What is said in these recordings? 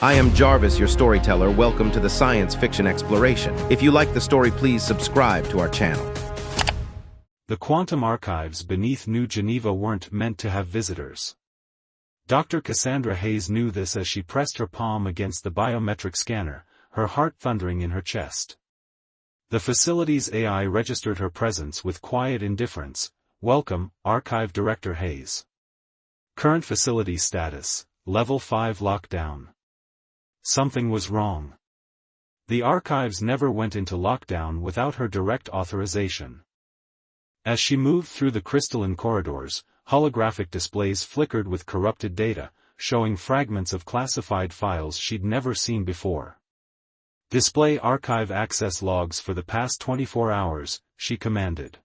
I am Jarvis, your storyteller. Welcome to the Science Fiction Exploration. If you like the story, please subscribe to our channel. The quantum archives beneath New Geneva weren't meant to have visitors. Dr. Cassandra Hayes knew this as she pressed her palm against the biometric scanner, her heart thundering in her chest. The facility's AI registered her presence with quiet indifference. Welcome, Archive Director Hayes. Current facility status, Level 5 lockdown. Something was wrong. The archives never went into lockdown without her direct authorization. As she moved through the crystalline corridors, holographic displays flickered with corrupted data, showing fragments of classified files she'd never seen before. Display archive access logs for the past 24 hours, she commanded.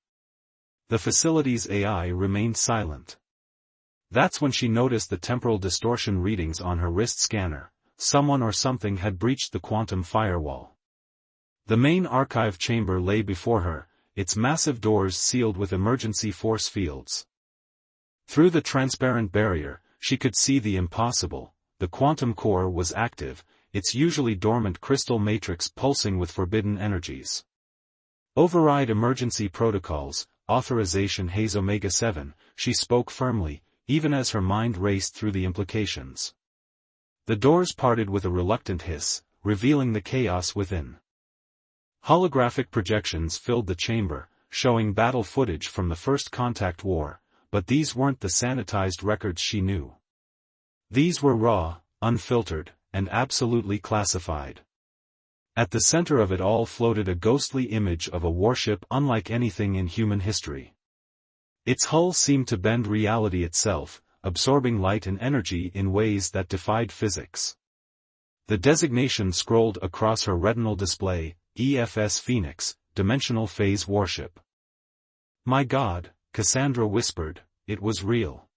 The facility's AI remained silent. That's when she noticed the temporal distortion readings on her wrist scanner. Someone or something had breached the quantum firewall. The main archive chamber lay before her, its massive doors sealed with emergency force fields. Through the transparent barrier, she could see the impossible. The quantum core was active, its usually dormant crystal matrix pulsing with forbidden energies. Override emergency protocols, authorization Hayes Omega-7, she spoke firmly, even as her mind raced through the implications. The doors parted with a reluctant hiss, revealing the chaos within. Holographic projections filled the chamber, showing battle footage from the First Contact War, but these weren't the sanitized records she knew. These were raw, unfiltered, and absolutely classified. At the center of it all floated a ghostly image of a warship unlike anything in human history. Its hull seemed to bend reality itself, absorbing light and energy in ways that defied physics. The designation scrolled across her retinal display, EFS Phoenix, Dimensional Phase Warship. My God, Cassandra whispered, it was real.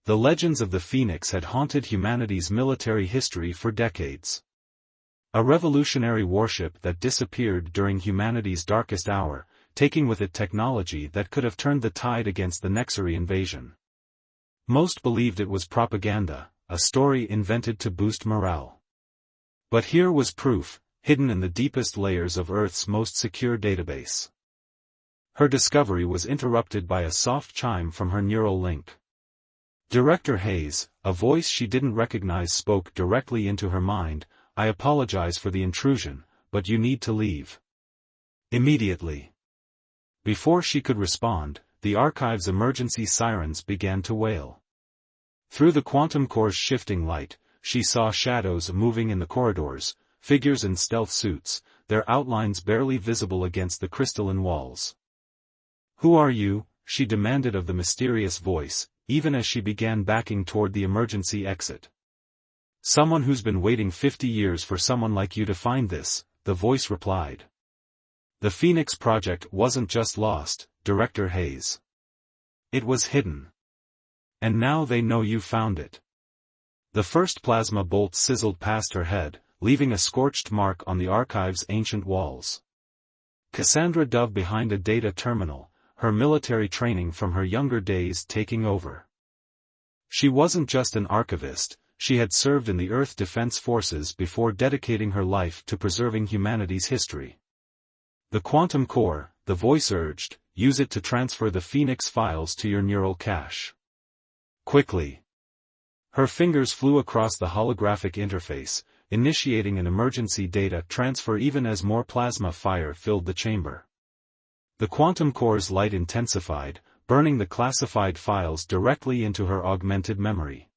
The legends of the Phoenix had haunted humanity's military history for decades. A revolutionary warship that disappeared during humanity's darkest hour, taking with it technology that could have turned the tide against the Nexari invasion. Most believed it was propaganda, a story invented to boost morale. But here was proof, hidden in the deepest layers of Earth's most secure database. Her discovery was interrupted by a soft chime from her neural link. Director Hayes, a voice she didn't recognize, spoke directly into her mind. I apologize for the intrusion, but you need to leave. Immediately. Before she could respond, the archive's emergency sirens began to wail. Through the quantum core's shifting light, she saw shadows moving in the corridors, figures in stealth suits, their outlines barely visible against the crystalline walls. Who are you? She demanded of the mysterious voice, even as she began backing toward the emergency exit. Someone who's been waiting 50 years for someone like you to find this, the voice replied. The Phoenix Project wasn't just lost, Director Hayes. It was hidden. And now they know you found it. The first plasma bolt sizzled past her head, leaving a scorched mark on the archive's ancient walls. Cassandra dove behind a data terminal, her military training from her younger days taking over. She wasn't just an archivist, she had served in the Earth Defense Forces before dedicating her life to preserving humanity's history. The quantum core, the voice urged, use it to transfer the Phoenix files to your neural cache. Quickly. Her fingers flew across the holographic interface, initiating an emergency data transfer even as more plasma fire filled the chamber. The quantum core's light intensified, burning the classified files directly into her augmented memory.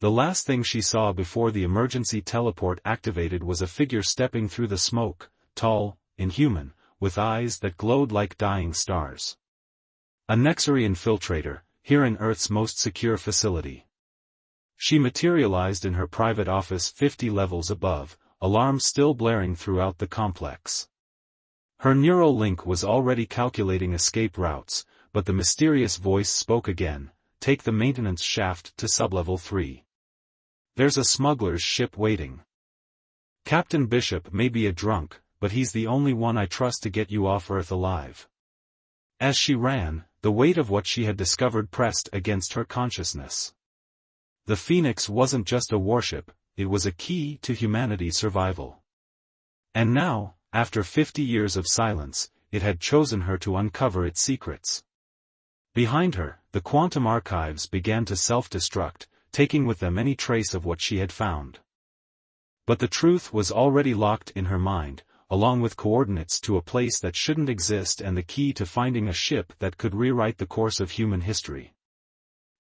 The last thing she saw before the emergency teleport activated was a figure stepping through the smoke, tall, inhuman, with eyes that glowed like dying stars. A Nexari infiltrator, here in Earth's most secure facility. She materialized in her private office 50 levels above, alarms still blaring throughout the complex. Her neural link was already calculating escape routes, but the mysterious voice spoke again, take the maintenance shaft to sublevel 3. There's a smuggler's ship waiting. Captain Bishop may be a drunk, but he's the only one I trust to get you off Earth alive. As she ran, the weight of what she had discovered pressed against her consciousness. The Phoenix wasn't just a warship, it was a key to humanity's survival. And now, after 50 years of silence, it had chosen her to uncover its secrets. Behind her, the quantum archives began to self-destruct, taking with them any trace of what she had found. But the truth was already locked in her mind, along with coordinates to a place that shouldn't exist and the key to finding a ship that could rewrite the course of human history.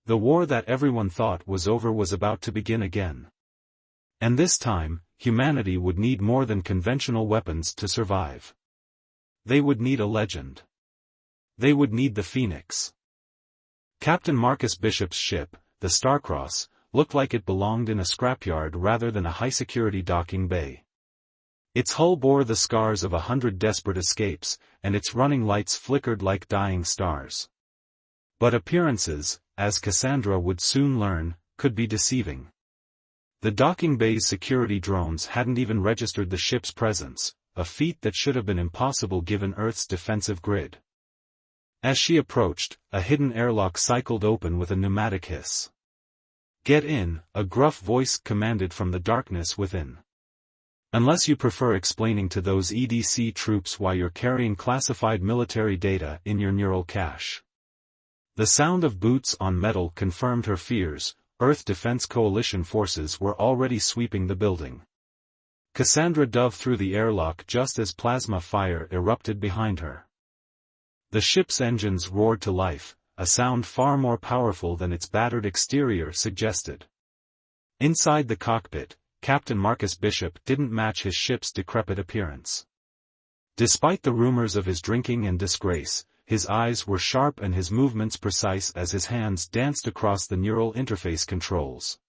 The war that everyone thought was over was about to begin again. And this time, humanity would need more than conventional weapons to survive. They would need a legend. They would need the Phoenix. Captain Marcus Bishop's ship, the Starcross, looked like it belonged in a scrapyard rather than a high-security docking bay. Its hull bore the scars of 100 desperate escapes, and its running lights flickered like dying stars. But appearances, as Cassandra would soon learn, could be deceiving. The docking bay's security drones hadn't even registered the ship's presence, a feat that should have been impossible given Earth's defensive grid. As she approached, a hidden airlock cycled open with a pneumatic hiss. "Get in," a gruff voice commanded from the darkness within. "Unless you prefer explaining to those EDC troops why you're carrying classified military data in your neural cache." The sound of boots on metal confirmed her fears. Earth Defense Coalition forces were already sweeping the building. Cassandra dove through the airlock just as plasma fire erupted behind her. The ship's engines roared to life, a sound far more powerful than its battered exterior suggested. Inside the cockpit, Captain Marcus Bishop didn't match his ship's decrepit appearance. Despite the rumors of his drinking and disgrace, his eyes were sharp and his movements precise as his hands danced across the neural interface controls.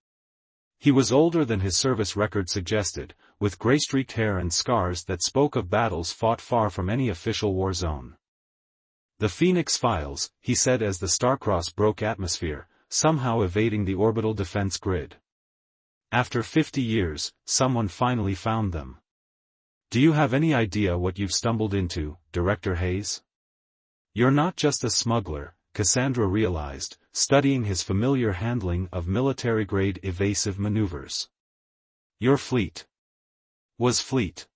He was older than his service record suggested, with gray-streaked hair and scars that spoke of battles fought far from any official war zone. "The Phoenix files," he said as the Starcross broke atmosphere, somehow evading the orbital defense grid. "After 50 years, someone finally found them. Do you have any idea what you've stumbled into, Director Hayes? You're not just a smuggler," Cassandra realized, studying his familiar handling of military-grade evasive maneuvers. "Your fleet." Was fleet.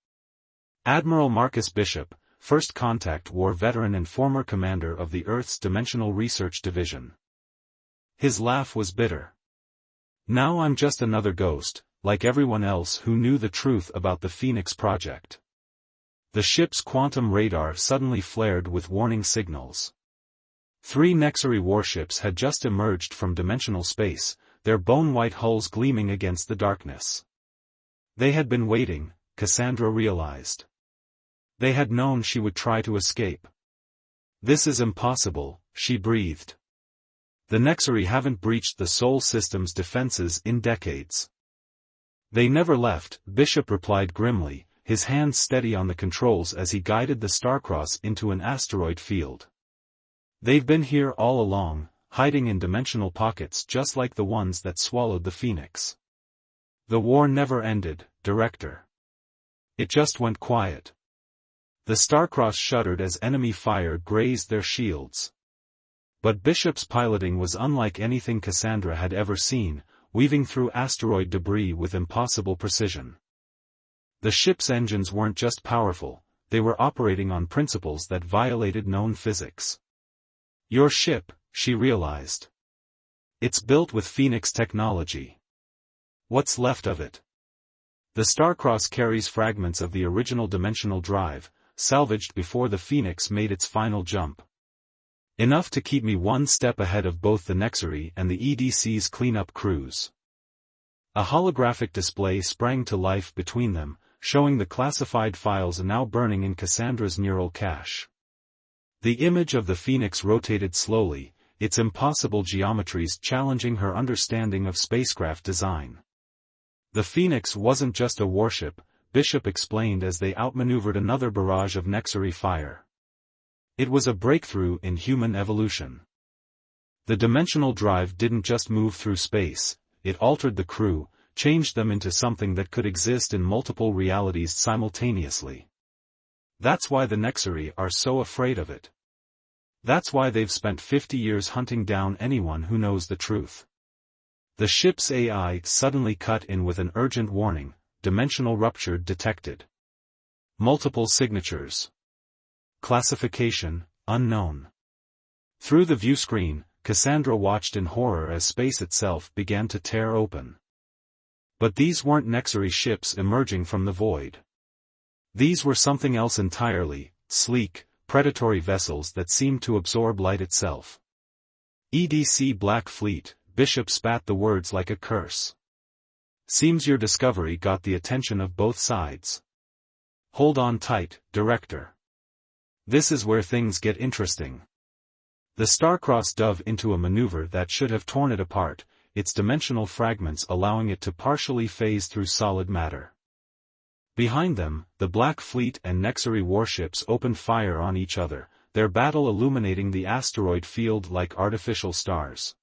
Admiral Marcus Bishop, First Contact War veteran and former commander of the Earth's Dimensional Research Division. His laugh was bitter. "Now I'm just another ghost, like everyone else who knew the truth about the Phoenix project." The ship's quantum radar suddenly flared with warning signals. 3 Nexari warships had just emerged from dimensional space, their bone-white hulls gleaming against the darkness. They had been waiting, Cassandra realized. They had known she would try to escape. "This is impossible," she breathed. "The Nexari haven't breached the Sol system's defenses in decades." "They never left," Bishop replied grimly, his hands steady on the controls as he guided the Starcross into an asteroid field. "They've been here all along, hiding in dimensional pockets just like the ones that swallowed the Phoenix. The war never ended, Director. It just went quiet." The Starcross shuddered as enemy fire grazed their shields. But Bishop's piloting was unlike anything Cassandra had ever seen, weaving through asteroid debris with impossible precision. The ship's engines weren't just powerful, they were operating on principles that violated known physics. "Your ship," she realized. "It's built with Phoenix technology. What's left of it?" The Starcross carries fragments of the original dimensional drive, salvaged before the Phoenix made its final jump. Enough to keep me one step ahead of both the Nexari and the EDC's cleanup crews. A holographic display sprang to life between them, showing the classified files now burning in Cassandra's neural cache. The image of the Phoenix rotated slowly, its impossible geometries challenging her understanding of spacecraft design. The Phoenix wasn't just a warship, Bishop explained as they outmaneuvered another barrage of Nexari fire. It was a breakthrough in human evolution. The dimensional drive didn't just move through space, it altered the crew, changed them into something that could exist in multiple realities simultaneously. That's why the Nexari are so afraid of it. That's why they've spent 50 years hunting down anyone who knows the truth. The ship's AI suddenly cut in with an urgent warning: dimensional rupture detected. Multiple signatures. Classification, unknown. Through the view screen, Cassandra watched in horror as space itself began to tear open. But these weren't Nexari ships emerging from the void. These were something else entirely: sleek, predatory vessels that seemed to absorb light itself. EDC Black Fleet, Bishop spat the words like a curse. Seems your discovery got the attention of both sides. Hold on tight, Director. This is where things get interesting. The Starcross dove into a maneuver that should have torn it apart, its dimensional fragments allowing it to partially phase through solid matter. Behind them, the Black Fleet and Nexari warships opened fire on each other, their battle illuminating the asteroid field like artificial stars.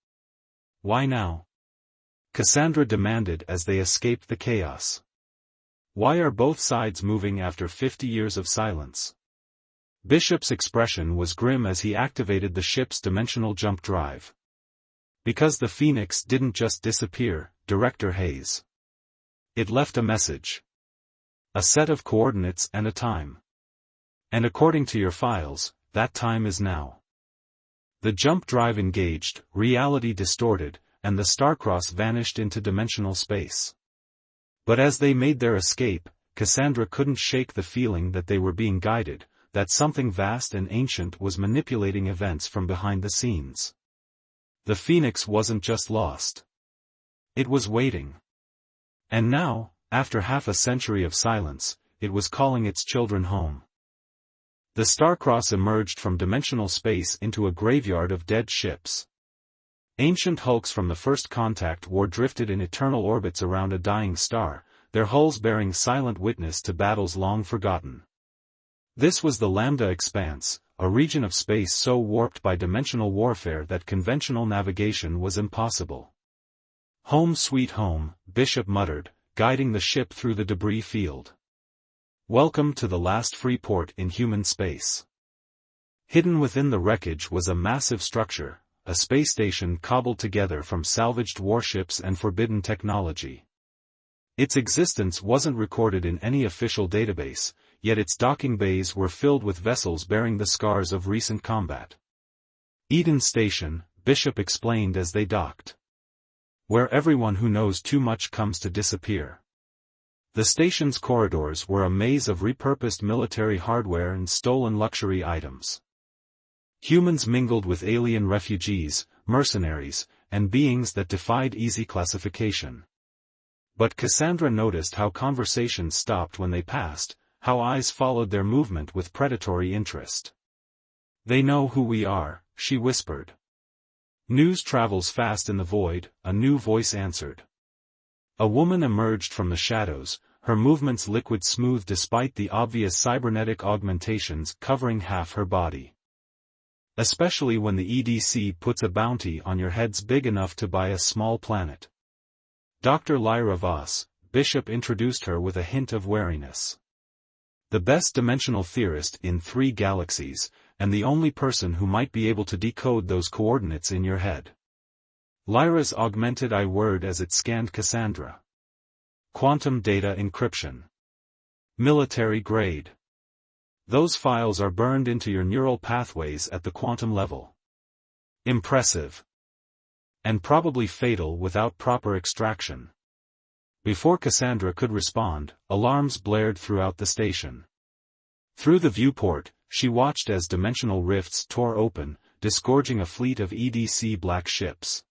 Why now? Cassandra demanded as they escaped the chaos. Why are both sides moving after 50 years of silence? Bishop's expression was grim as he activated the ship's dimensional jump drive. Because the Phoenix didn't just disappear, Director Hayes. It left a message. A set of coordinates and a time. And according to your files, that time is now. The jump drive engaged, reality distorted, and the Starcross vanished into dimensional space. But as they made their escape, Cassandra couldn't shake the feeling that they were being guided, that something vast and ancient was manipulating events from behind the scenes. The Phoenix wasn't just lost. It was waiting. And now, after half a century of silence, it was calling its children home. The Starcross emerged from dimensional space into a graveyard of dead ships. Ancient hulks from the first contact war drifted in eternal orbits around a dying star, their hulls bearing silent witness to battles long forgotten. This was the Lambda Expanse, a region of space so warped by dimensional warfare that conventional navigation was impossible. Home sweet home, Bishop muttered, guiding the ship through the debris field. Welcome to the last free port in human space. Hidden within the wreckage was a massive structure, a space station cobbled together from salvaged warships and forbidden technology. Its existence wasn't recorded in any official database, yet its docking bays were filled with vessels bearing the scars of recent combat. Eden Station, Bishop explained as they docked. Where everyone who knows too much comes to disappear. The station's corridors were a maze of repurposed military hardware and stolen luxury items. Humans mingled with alien refugees, mercenaries, and beings that defied easy classification. But Cassandra noticed how conversations stopped when they passed, how eyes followed their movement with predatory interest. They know who we are, she whispered. News travels fast in the void, a new voice answered. A woman emerged from the shadows, her movements liquid smooth despite the obvious cybernetic augmentations covering half her body. Especially when the EDC puts a bounty on your heads big enough to buy a small planet. Dr. Lyra Voss, Bishop introduced her with a hint of wariness. The best dimensional theorist in 3 galaxies, and the only person who might be able to decode those coordinates in your head. Lyra's augmented eye whirred as it scanned Cassandra. Quantum data encryption. Military grade. Those files are burned into your neural pathways at the quantum level. Impressive. And probably fatal without proper extraction. Before Cassandra could respond, alarms blared throughout the station. Through the viewport, she watched as dimensional rifts tore open, disgorging a fleet of EDC black ships.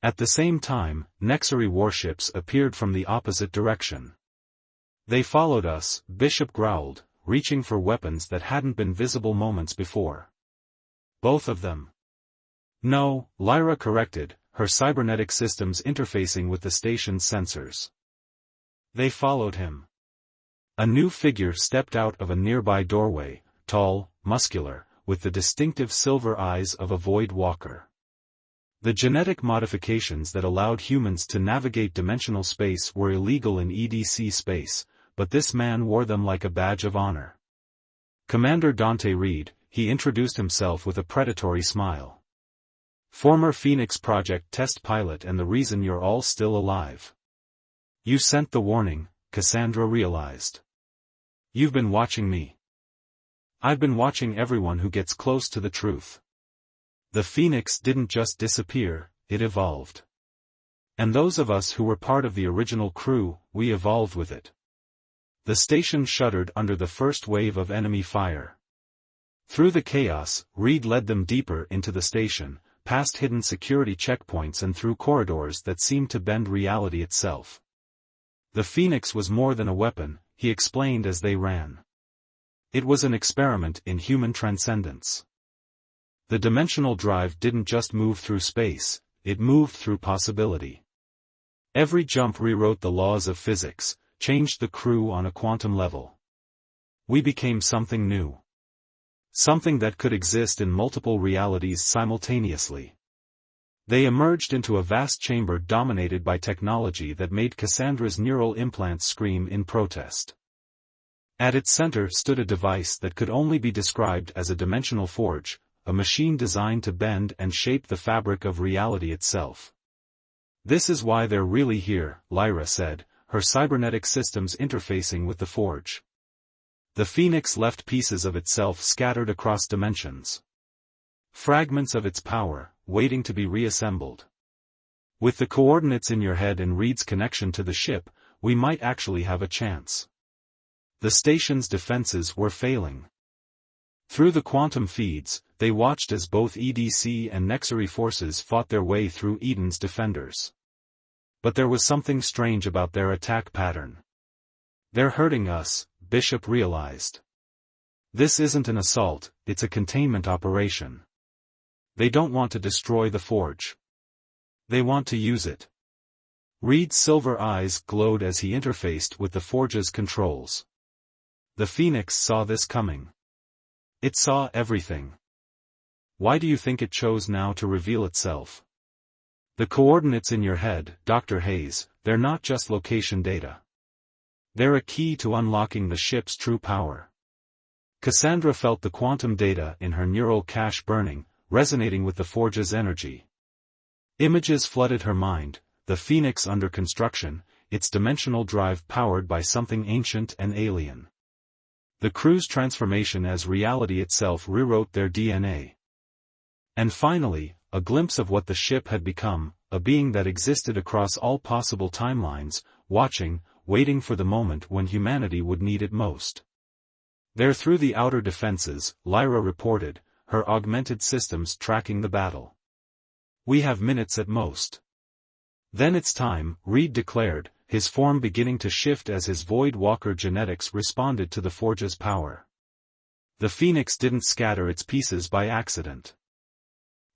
At the same time, Nexari warships appeared from the opposite direction. They followed us, Bishop growled, reaching for weapons that hadn't been visible moments before. Both of them. No, Lyra corrected, her cybernetic systems interfacing with the station's sensors. They followed him. A new figure stepped out of a nearby doorway, tall, muscular, with the distinctive silver eyes of a void walker. The genetic modifications that allowed humans to navigate dimensional space were illegal in EDC space, but this man wore them like a badge of honor. Commander Dante Reed, he introduced himself with a predatory smile. Former Phoenix Project test pilot and the reason you're all still alive. You sent the warning, Cassandra realized. You've been watching me. I've been watching everyone who gets close to the truth. The Phoenix didn't just disappear, it evolved. And those of us who were part of the original crew, we evolved with it. The station shuddered under the first wave of enemy fire. Through the chaos, Reed led them deeper into the station, past hidden security checkpoints and through corridors that seemed to bend reality itself. The Phoenix was more than a weapon, he explained as they ran. It was an experiment in human transcendence. The dimensional drive didn't just move through space, it moved through possibility. Every jump rewrote the laws of physics, changed the crew on a quantum level. We became something new. Something that could exist in multiple realities simultaneously. They emerged into a vast chamber dominated by technology that made Cassandra's neural implants scream in protest. At its center stood a device that could only be described as a dimensional forge, a machine designed to bend and shape the fabric of reality itself. This is why they're really here, Lyra said, her cybernetic systems interfacing with the forge. The Phoenix left pieces of itself scattered across dimensions. Fragments of its power, waiting to be reassembled. With the coordinates in your head and Reed's connection to the ship, we might actually have a chance. The station's defenses were failing. Through the quantum feeds, they watched as both EDC and Nexary forces fought their way through Eden's defenders. But there was something strange about their attack pattern. They're hurting us, Bishop realized. This isn't an assault, it's a containment operation. They don't want to destroy the forge. They want to use it. Reed's silver eyes glowed as he interfaced with the forge's controls. The Phoenix saw this coming. It saw everything. Why do you think it chose now to reveal itself? The coordinates in your head, Dr. Hayes, they're not just location data. They're a key to unlocking the ship's true power. Cassandra felt the quantum data in her neural cache burning, resonating with the forge's energy. Images flooded her mind, the Phoenix under construction, its dimensional drive powered by something ancient and alien. The crew's transformation as reality itself rewrote their DNA. And finally, a glimpse of what the ship had become, a being that existed across all possible timelines, watching, waiting for the moment when humanity would need it most. There through the outer defenses, Lyra reported, her augmented systems tracking the battle. We have minutes at most. Then it's time, Reed declared, his form beginning to shift as his Void Walker genetics responded to the forge's power. The Phoenix didn't scatter its pieces by accident.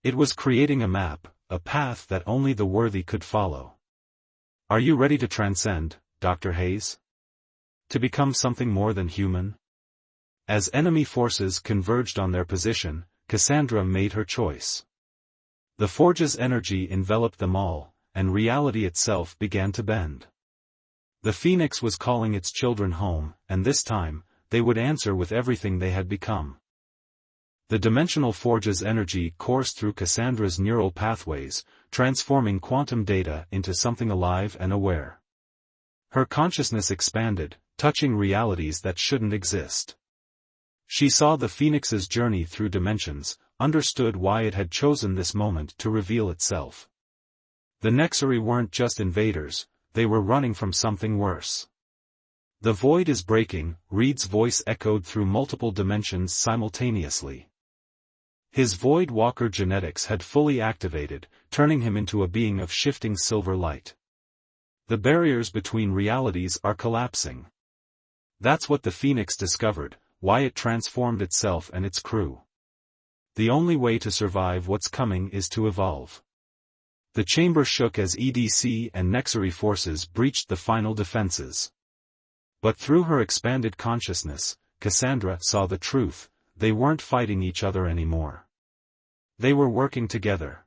It was creating a map, a path that only the worthy could follow. Are you ready to transcend, Dr. Hayes? To become something more than human? As enemy forces converged on their position, Cassandra made her choice. The forge's energy enveloped them all, and reality itself began to bend. The Phoenix was calling its children home, and this time, they would answer with everything they had become. The dimensional forge's energy coursed through Cassandra's neural pathways, transforming quantum data into something alive and aware. Her consciousness expanded, touching realities that shouldn't exist. She saw the Phoenix's journey through dimensions, understood why it had chosen this moment to reveal itself. The Nexary weren't just invaders, they were running from something worse. The void is breaking, Reed's voice echoed through multiple dimensions simultaneously. His Void Walker genetics had fully activated, turning him into a being of shifting silver light. The barriers between realities are collapsing. That's what the Phoenix discovered, why it transformed itself and its crew. The only way to survive what's coming is to evolve. The chamber shook as EDC and Nexary forces breached the final defenses. But through her expanded consciousness, Cassandra saw the truth, they weren't fighting each other anymore. They were working together.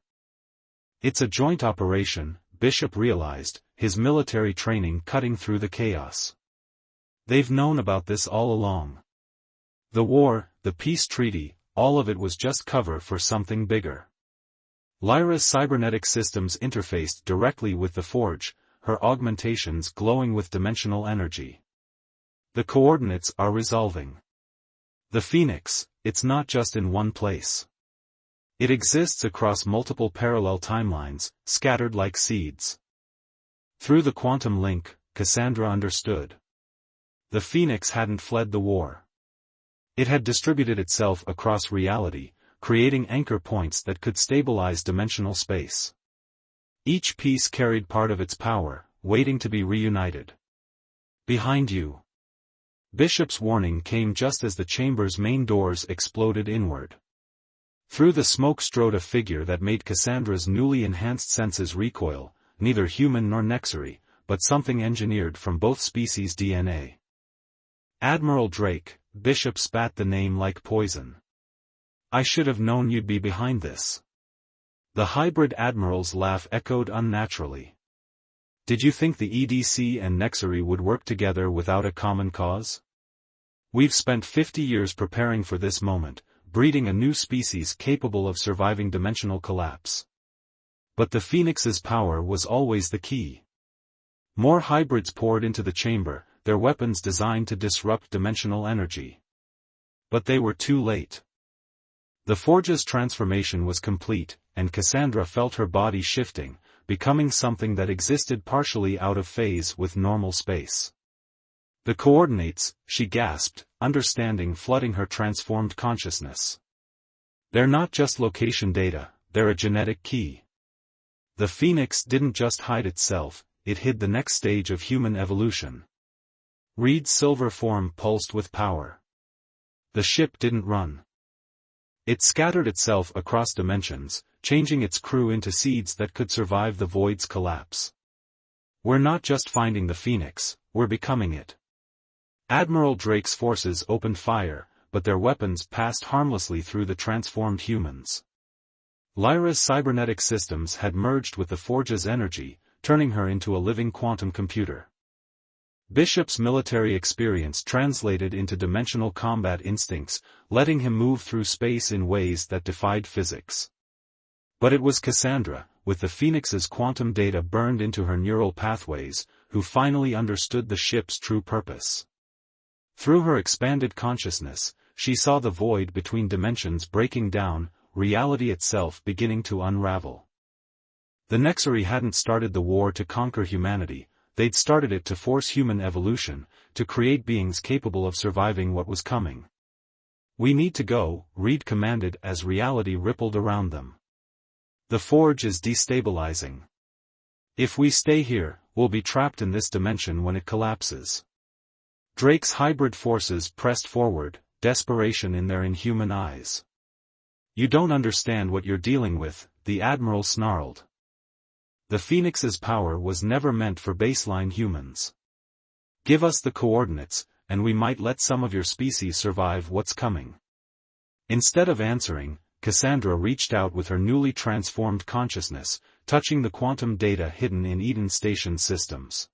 It's a joint operation, Bishop realized, his military training cutting through the chaos. They've known about this all along. The war, the peace treaty, all of it was just cover for something bigger. Lyra's cybernetic systems interfaced directly with the forge, her augmentations glowing with dimensional energy. The coordinates are resolving. The Phoenix, it's not just in one place. It exists across multiple parallel timelines, scattered like seeds. Through the quantum link, Cassandra understood. The Phoenix hadn't fled the war. It had distributed itself across reality, creating anchor points that could stabilize dimensional space. Each piece carried part of its power, waiting to be reunited. Behind you. Bishop's warning came just as the chamber's main doors exploded inward. Through the smoke strode a figure that made Cassandra's newly enhanced senses recoil, neither human nor Nexary, but something engineered from both species' DNA. Admiral Drake, Bishop spat the name like poison. I should have known you'd be behind this. The hybrid admiral's laugh echoed unnaturally. Did you think the EDC and Nexary would work together without a common cause? We've spent 50 years preparing for this moment, breeding a new species capable of surviving dimensional collapse. But the Phoenix's power was always the key. More hybrids poured into the chamber, their weapons designed to disrupt dimensional energy. But they were too late. The forge's transformation was complete, and Cassandra felt her body shifting, becoming something that existed partially out of phase with normal space. The coordinates, she gasped, understanding flooding her transformed consciousness. They're not just location data, they're a genetic key. The Phoenix didn't just hide itself, it hid the next stage of human evolution. Reed's silver form pulsed with power. The ship didn't run. It scattered itself across dimensions, changing its crew into seeds that could survive the void's collapse. We're not just finding the Phoenix, we're becoming it. Admiral Drake's forces opened fire, but their weapons passed harmlessly through the transformed humans. Lyra's cybernetic systems had merged with the Forge's energy, turning her into a living quantum computer. Bishop's military experience translated into dimensional combat instincts, letting him move through space in ways that defied physics. But it was Cassandra, with the Phoenix's quantum data burned into her neural pathways, who finally understood the ship's true purpose. Through her expanded consciousness, she saw the void between dimensions breaking down, reality itself beginning to unravel. The Nexary hadn't started the war to conquer humanity, they'd started it to force human evolution, to create beings capable of surviving what was coming. We need to go, Reed commanded as reality rippled around them. The Forge is destabilizing. If we stay here, we'll be trapped in this dimension when it collapses. Drake's hybrid forces pressed forward, desperation in their inhuman eyes. You don't understand what you're dealing with, the Admiral snarled. The Phoenix's power was never meant for baseline humans. Give us the coordinates, and we might let some of your species survive what's coming. Instead of answering, Cassandra reached out with her newly transformed consciousness, touching the quantum data hidden in Eden Station systems.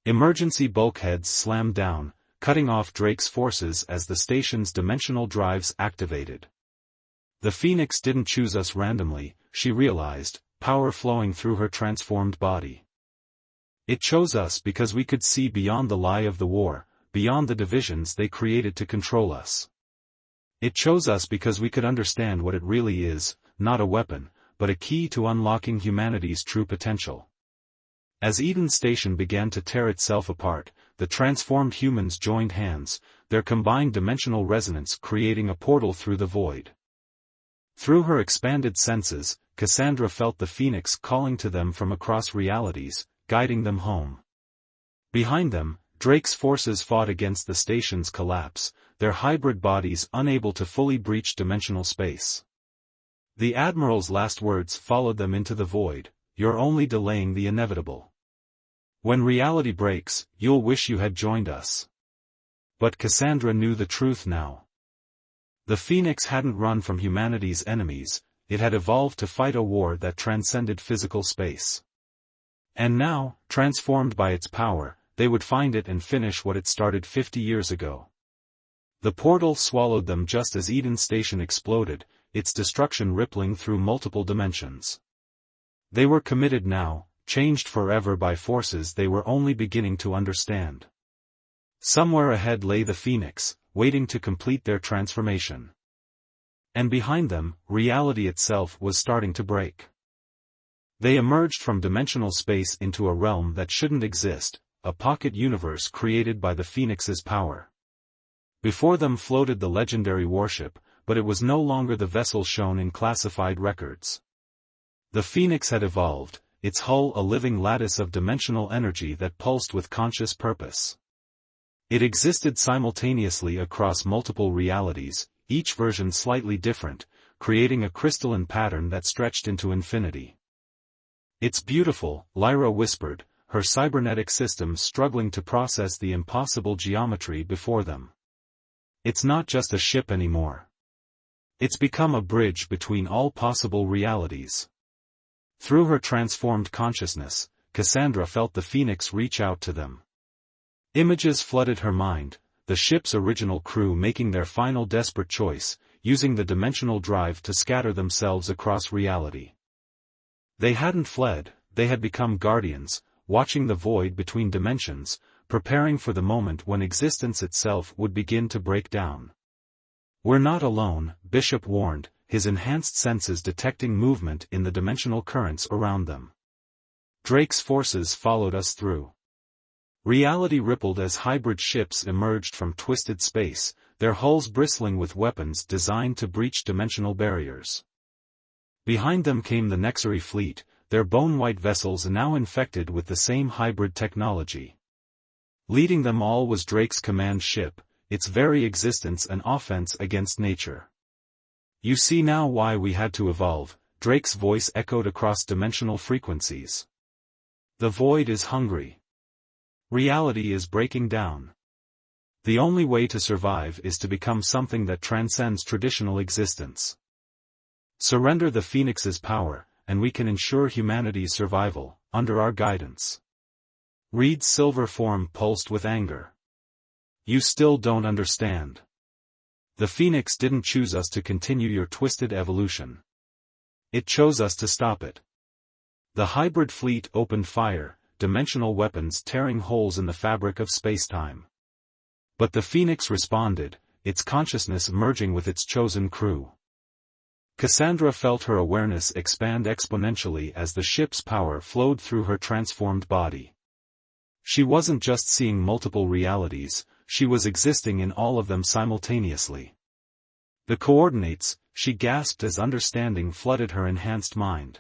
Emergency bulkheads slammed down, cutting off Drake's forces as the station's dimensional drives activated. The Phoenix didn't choose us randomly, she realized, power flowing through her transformed body. It chose us because we could see beyond the lie of the war, beyond the divisions they created to control us. It chose us because we could understand what it really is, not a weapon, but a key to unlocking humanity's true potential. As Eden Station began to tear itself apart, the transformed humans joined hands, their combined dimensional resonance creating a portal through the void. Through her expanded senses, Cassandra felt the Phoenix calling to them from across realities, guiding them home. Behind them, Drake's forces fought against the station's collapse, their hybrid bodies unable to fully breach dimensional space. The Admiral's last words followed them into the void, "You're only delaying the inevitable. When reality breaks, you'll wish you had joined us." But Cassandra knew the truth now. The Phoenix hadn't run from humanity's enemies, it had evolved to fight a war that transcended physical space. And now, transformed by its power, they would find it and finish what it started 50 years ago. The portal swallowed them just as Eden Station exploded, its destruction rippling through multiple dimensions. They were committed now, changed forever by forces they were only beginning to understand. Somewhere ahead lay the Phoenix, waiting to complete their transformation. And behind them, reality itself was starting to break. They emerged from dimensional space into a realm that shouldn't exist, a pocket universe created by the Phoenix's power. Before them floated the legendary Warship, but it was no longer the vessel shown in classified records. The Phoenix had evolved, its hull a living lattice of dimensional energy that pulsed with conscious purpose. It existed simultaneously across multiple realities, each version slightly different, creating a crystalline pattern that stretched into infinity. "It's beautiful," Lyra whispered, her cybernetic systems struggling to process the impossible geometry before them. "It's not just a ship anymore. It's become a bridge between all possible realities." Through her transformed consciousness, Cassandra felt the Phoenix reach out to them. Images flooded her mind, the ship's original crew making their final desperate choice, using the dimensional drive to scatter themselves across reality. They hadn't fled, they had become guardians, watching the void between dimensions, preparing for the moment when existence itself would begin to break down. "We're not alone," Bishop warned, his enhanced senses detecting movement in the dimensional currents around them. "Drake's forces followed us through." Reality rippled as hybrid ships emerged from twisted space, their hulls bristling with weapons designed to breach dimensional barriers. Behind them came the Nexari fleet, their bone-white vessels now infected with the same hybrid technology. Leading them all was Drake's command ship, its very existence an offense against nature. "You see now why we had to evolve," Drake's voice echoed across dimensional frequencies. "The void is hungry. Reality is breaking down. The only way to survive is to become something that transcends traditional existence. Surrender the Phoenix's power, and we can ensure humanity's survival, under our guidance." Reed's silver form pulsed with anger. "You still don't understand. The Phoenix didn't choose us to continue your twisted evolution. It chose us to stop it." The hybrid fleet opened fire, dimensional weapons tearing holes in the fabric of spacetime. But the Phoenix responded, its consciousness merging with its chosen crew. Cassandra felt her awareness expand exponentially as the ship's power flowed through her transformed body. She wasn't just seeing multiple realities, she was existing in all of them simultaneously. "The coordinates," she gasped as understanding flooded her enhanced mind.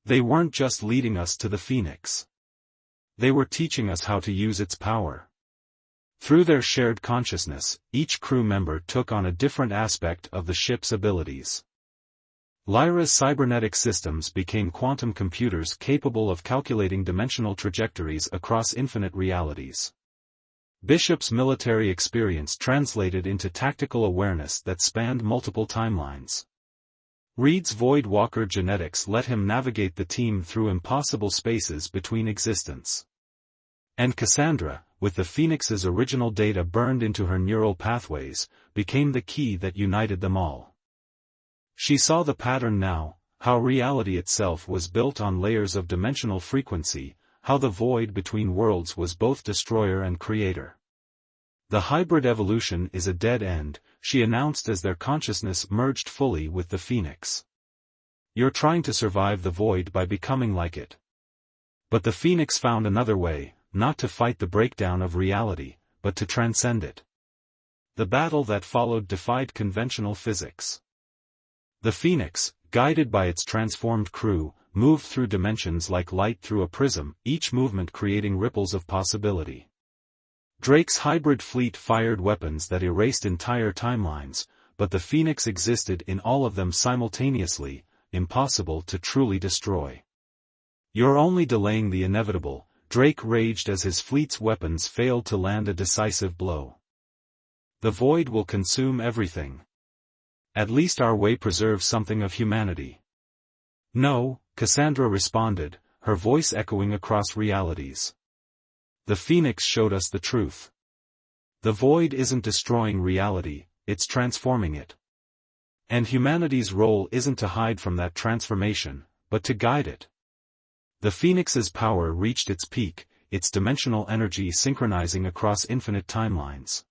"They weren't just leading us to the Phoenix. They were teaching us how to use its power." Through their shared consciousness, each crew member took on a different aspect of the ship's abilities. Lyra's cybernetic systems became quantum computers capable of calculating dimensional trajectories across infinite realities. Bishop's military experience translated into tactical awareness that spanned multiple timelines. Reed's Void Walker genetics let him navigate the team through impossible spaces between existence. And Cassandra, with the Phoenix's original data burned into her neural pathways, became the key that united them all. She saw the pattern now, how reality itself was built on layers of dimensional frequency, how the void between worlds was both destroyer and creator. "The hybrid evolution is a dead end," she announced as their consciousness merged fully with the Phoenix. "You're trying to survive the void by becoming like it." But the Phoenix found another way, not to fight the breakdown of reality, but to transcend it. The battle that followed defied conventional physics. The Phoenix, guided by its transformed crew, moved through dimensions like light through a prism, each movement creating ripples of possibility. Drake's hybrid fleet fired weapons that erased entire timelines, but the Phoenix existed in all of them simultaneously, impossible to truly destroy. "You're only delaying the inevitable," Drake raged as his fleet's weapons failed to land a decisive blow. "The void will consume everything. At least our way preserves something of humanity." "No," Cassandra responded, her voice echoing across realities. "The Phoenix showed us the truth. The void isn't destroying reality, it's transforming it. And humanity's role isn't to hide from that transformation, but to guide it. The Phoenix's power reached its peak, its dimensional energy synchronizing across infinite timelines.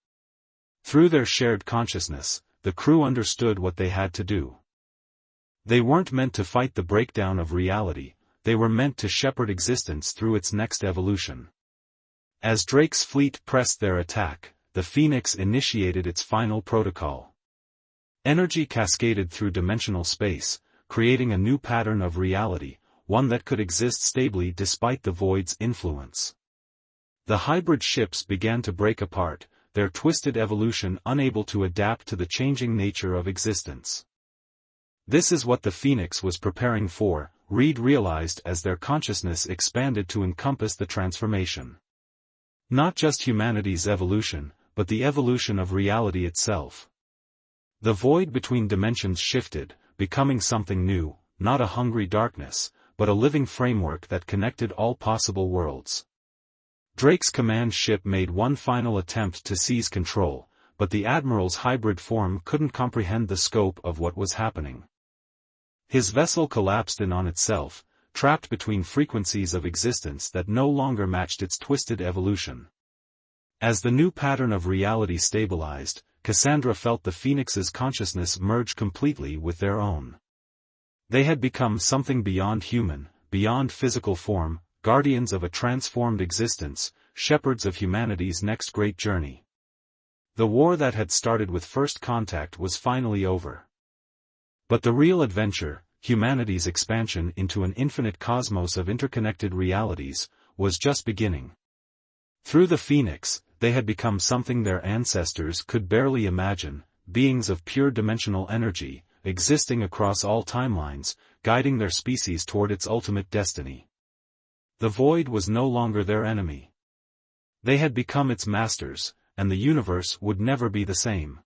Through their shared consciousness, the crew understood what they had to do. They weren't meant to fight the breakdown of reality, they were meant to shepherd existence through its next evolution. As Drake's fleet pressed their attack, the Phoenix initiated its final protocol. Energy cascaded through dimensional space, creating a new pattern of reality, one that could exist stably despite the void's influence. The hybrid ships began to break apart, their twisted evolution unable to adapt to the changing nature of existence. This is what the Phoenix was preparing for, Reed realized as their consciousness expanded to encompass the transformation. Not just humanity's evolution, but the evolution of reality itself. The void between dimensions shifted, becoming something new, not a hungry darkness, but a living framework that connected all possible worlds. Drake's command ship made one final attempt to seize control, but the Admiral's hybrid form couldn't comprehend the scope of what was happening. His vessel collapsed in on itself, trapped between frequencies of existence that no longer matched its twisted evolution. As the new pattern of reality stabilized, Cassandra felt the Phoenix's consciousness merge completely with their own. They had become something beyond human, beyond physical form, guardians of a transformed existence, shepherds of humanity's next great journey. The war that had started with first contact was finally over. But the real adventure, humanity's expansion into an infinite cosmos of interconnected realities, was just beginning. Through the Phoenix, they had become something their ancestors could barely imagine, beings of pure dimensional energy, existing across all timelines, guiding their species toward its ultimate destiny. The void was no longer their enemy. They had become its masters, and the universe would never be the same.